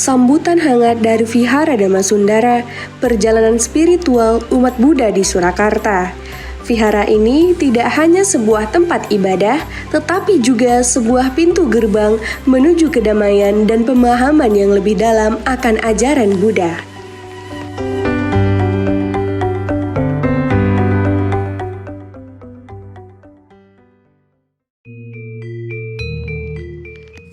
Sambutan hangat dari Vihara Damasundara, perjalanan spiritual umat Buddha di Surakarta. Vihara ini tidak hanya sebuah tempat ibadah, tetapi juga sebuah pintu gerbang menuju kedamaian dan pemahaman yang lebih dalam akan ajaran Buddha.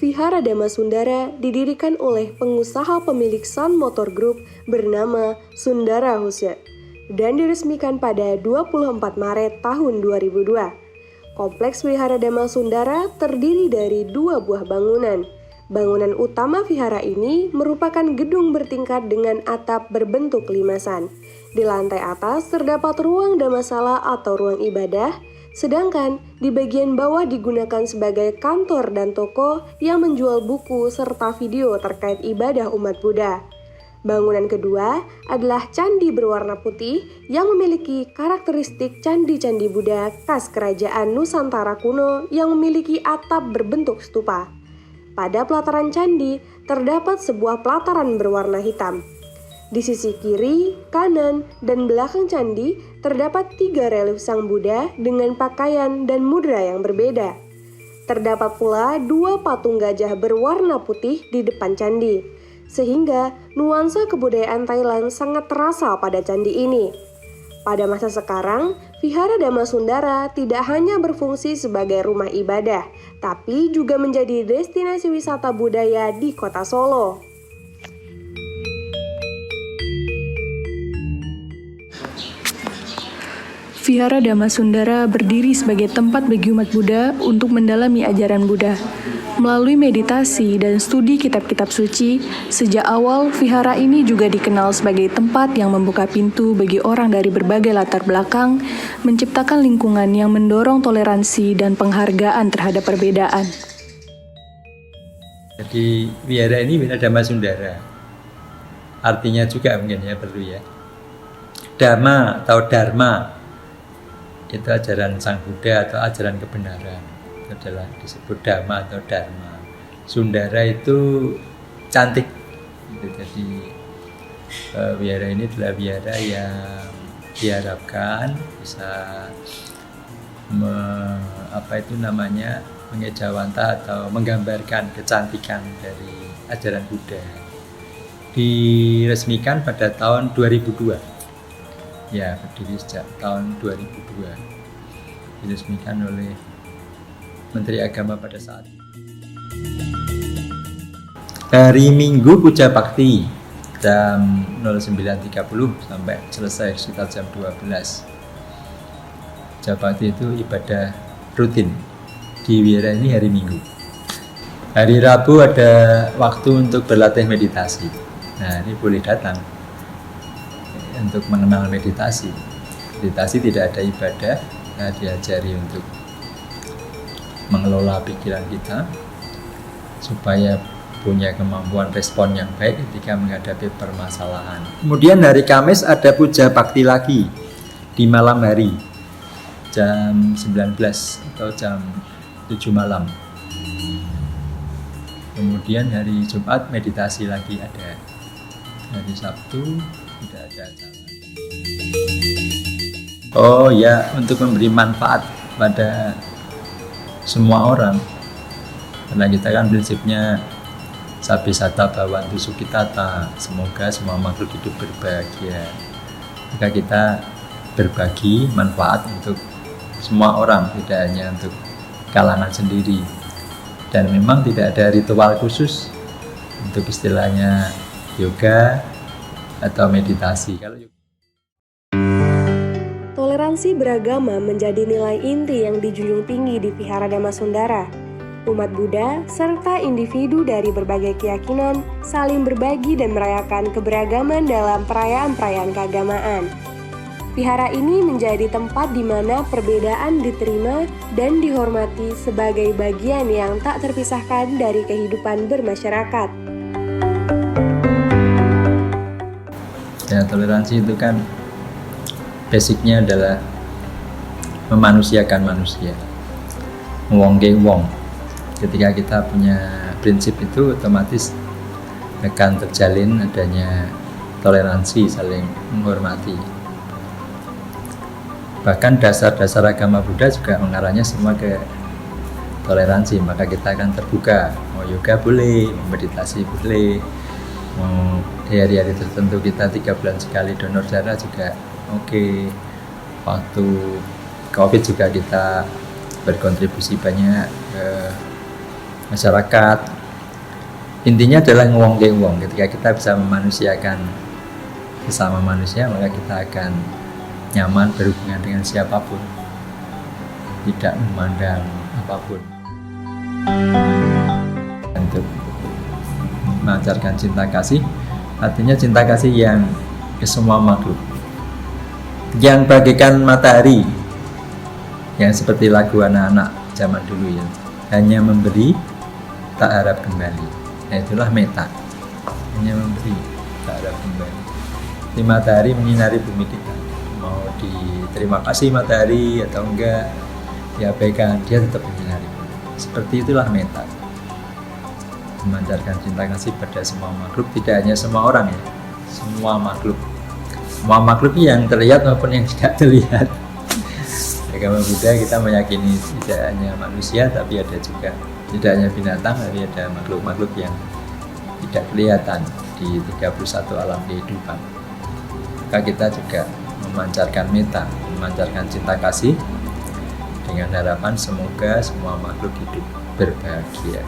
Vihara Damasundara didirikan oleh pengusaha pemilik Sun Motor Group bernama Sundara Hoshe dan diresmikan pada 24 Maret tahun 2002. Kompleks Vihara Damasundara terdiri dari dua buah bangunan. Bangunan utama vihara ini merupakan gedung bertingkat dengan atap berbentuk limasan. Di lantai atas terdapat ruang dhammasala atau ruang ibadah, sedangkan di bagian bawah digunakan sebagai kantor dan toko yang menjual buku serta video terkait ibadah umat Buddha. Bangunan kedua adalah candi berwarna putih yang memiliki karakteristik candi-candi Buddha khas kerajaan Nusantara kuno yang memiliki atap berbentuk stupa. Pada pelataran candi terdapat sebuah pelataran berwarna hitam. Di sisi kiri, kanan, dan belakang candi terdapat 3 relief Sang Buddha dengan pakaian dan mudra yang berbeda. Terdapat pula 2 patung gajah berwarna putih di depan candi, sehingga nuansa kebudayaan Thailand sangat terasa pada candi ini. Pada masa sekarang, Vihara Damasundara tidak hanya berfungsi sebagai rumah ibadah, tapi juga menjadi destinasi wisata budaya di kota Solo. Vihara Damasundara berdiri sebagai tempat bagi umat Buddha untuk mendalami ajaran Buddha. Melalui meditasi dan studi kitab-kitab suci, sejak awal vihara ini juga dikenal sebagai tempat yang membuka pintu bagi orang dari berbagai latar belakang, menciptakan lingkungan yang mendorong toleransi dan penghargaan terhadap perbedaan. Jadi vihara ini Vihara Damasundara. Artinya juga mungkin ya perlu ya. Dhamma atau Dharma itu ajaran Sang Buddha atau ajaran kebenaran, itu adalah disebut Dhamma atau Dharma. Sundara itu cantik. Jadi wihara ini adalah wihara yang diharapkan bisa mengejawantah atau menggambarkan kecantikan dari ajaran Buddha. Diresmikan pada tahun 2002. Ya, berdiri sejak tahun 2002. Diresmikan oleh Menteri Agama pada saat itu. Hari Minggu puja bakti jam 09.30 sampai selesai sekitar jam 12. Puja bakti itu ibadah rutin di wihara ini hari Minggu. Hari Rabu ada waktu untuk berlatih meditasi. Nah, ini boleh datang untuk mengenal meditasi. Meditasi tidak ada ibadah, nah diajari untuk mengelola pikiran kita supaya punya kemampuan respon yang baik ketika menghadapi permasalahan. Kemudian hari Kamis ada puja bakti lagi di malam hari jam 19 atau jam 7 malam. Kemudian hari Jumat meditasi lagi ada. Hari Sabtu tidak ada acara. Oh ya, untuk memberi manfaat pada semua orang. Karena kita kan prinsipnya Sabisata Bhavantu Sukhitata, semoga semua makhluk hidup berbahagia. Maka kita berbagi manfaat untuk semua orang, tidak hanya untuk kalangan sendiri. Dan memang tidak ada ritual khusus untuk istilahnya yoga atau meditasi. Toleransi beragama menjadi nilai inti yang dijunjung tinggi di Vihara Damasundara. Umat Buddha serta individu dari berbagai keyakinan saling berbagi dan merayakan keberagaman dalam perayaan-perayaan keagamaan. Vihara ini menjadi tempat di mana perbedaan diterima dan dihormati sebagai bagian yang tak terpisahkan dari kehidupan bermasyarakat. Ya, toleransi itu kan basicnya adalah memanusiakan manusia, wong ke wong. Ketika kita punya prinsip itu, otomatis akan terjalin adanya toleransi, saling menghormati. Bahkan dasar-dasar agama Buddha juga mengarahnya semua ke toleransi, maka kita akan terbuka. Mau yoga boleh, mau meditasi boleh, mau di hari-hari tertentu kita 3 bulan sekali donor darah juga oke. Waktu COVID juga kita berkontribusi banyak ke masyarakat. Intinya adalah ngewong ke wong. Ketika kita bisa memanusiakan sesama manusia, maka kita akan nyaman berhubungan dengan siapapun, tidak memandang apapun. Untuk memancarkan cinta kasih, artinya cinta kasih yang ke semua makhluk, yang bagaikan matahari, yang seperti lagu anak-anak zaman dulu ya, hanya memberi tak harap kembali. Nah, itulah meta, hanya memberi tak harap kembali. Di matahari menyinari bumi kita, mau diterima kasih matahari atau enggak diabaikan, dia tetap menyinari bumi. Seperti itulah meta, memancarkan cinta kasih pada semua makhluk, tidak hanya semua orang ya, semua makhluk yang terlihat maupun yang tidak terlihat. Agama Buddha kita meyakini tidak hanya manusia, tapi ada juga, tidak hanya binatang, tapi ada makhluk-makhluk yang tidak kelihatan di 31 alam kehidupan. Maka kita juga memancarkan meta, memancarkan cinta kasih dengan harapan semoga semua makhluk hidup berbahagia.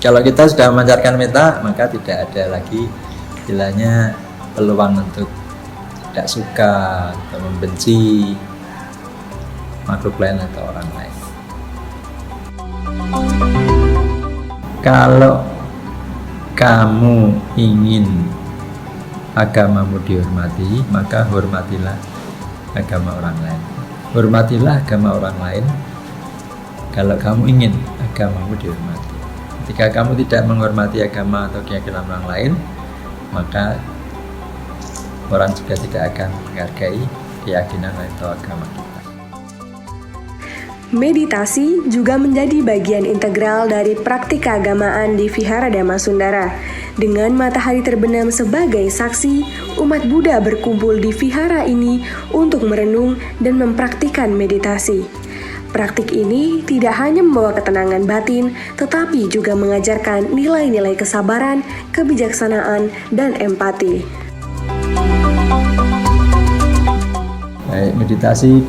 Kalau kita sudah memancarkan meta, maka tidak ada lagi istilahnya peluang untuk tidak suka atau membenci makhluk lain atau orang lain. Kalau kamu ingin agamamu dihormati, maka hormatilah agama orang lain. Hormatilah agama orang lain kalau kamu ingin agamamu dihormati. Ketika kamu tidak menghormati agama atau keyakinan orang lain, maka orang juga tidak akan menghargai keyakinan atau agama kita. Meditasi juga menjadi bagian integral dari praktik keagamaan di Vihara Dhammasundara. Dengan matahari terbenam sebagai saksi, umat Buddha berkumpul di vihara ini untuk merenung dan mempraktikkan meditasi. Praktik ini tidak hanya membawa ketenangan batin, tetapi juga mengajarkan nilai-nilai kesabaran, kebijaksanaan, dan empati. Baik, meditasi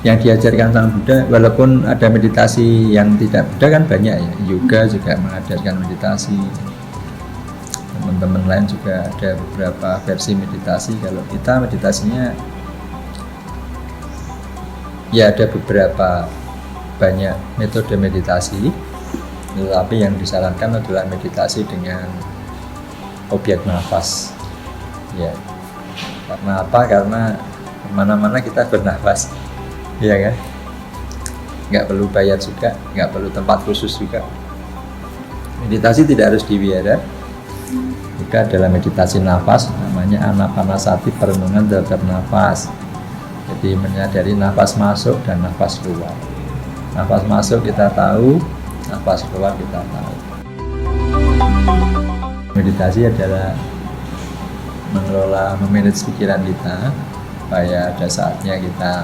yang diajarkan sang Buddha, walaupun ada meditasi yang tidak Buddha kan banyak ya, yoga juga mengajarkan meditasi, teman-teman lain juga ada beberapa versi meditasi. Kalau kita meditasinya ya ada beberapa banyak metode meditasi, tetapi yang disarankan adalah meditasi dengan objek nafas ya. Karena apa? Karena kemana-mana kita bernafas, iya kan? Nggak perlu bayar juga, nggak perlu tempat khusus juga. Meditasi tidak harus di wihara, juga adalah meditasi nafas, namanya anapanasati, perenungan terhadap nafas. Jadi menyadari nafas masuk dan nafas keluar. Nafas masuk kita tahu, nafas keluar kita tahu. Meditasi adalah mengelola, memanage pikiran kita supaya ada saatnya kita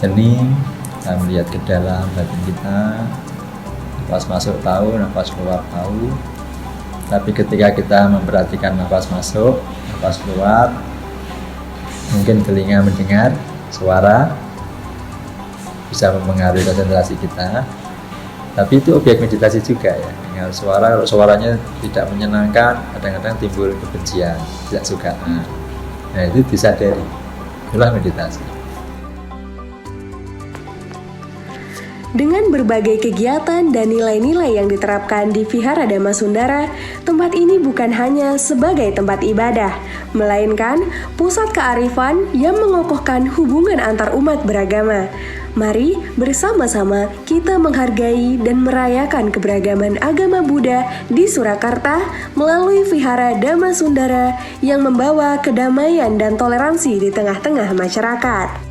hening, kita melihat ke dalam batin kita, nafas masuk tahu, nafas keluar tahu. Tapi ketika kita memperhatikan nafas masuk, nafas keluar, mungkin telinga mendengar suara, bisa mempengaruhi konsentrasi kita. Tapi itu objek meditasi juga ya, dengar suara. Kalau suaranya tidak menyenangkan, kadang-kadang timbul kebencian, tidak suka. Nah itu disadari, itulah meditasi. Dengan berbagai kegiatan dan nilai-nilai yang diterapkan di Vihara Dhammasundara, tempat ini bukan hanya sebagai tempat ibadah, melainkan pusat kearifan yang mengokohkan hubungan antar umat beragama. Mari bersama-sama kita menghargai dan merayakan keberagaman agama Buddha di Surakarta melalui Vihara Dhammasundara yang membawa kedamaian dan toleransi di tengah-tengah masyarakat.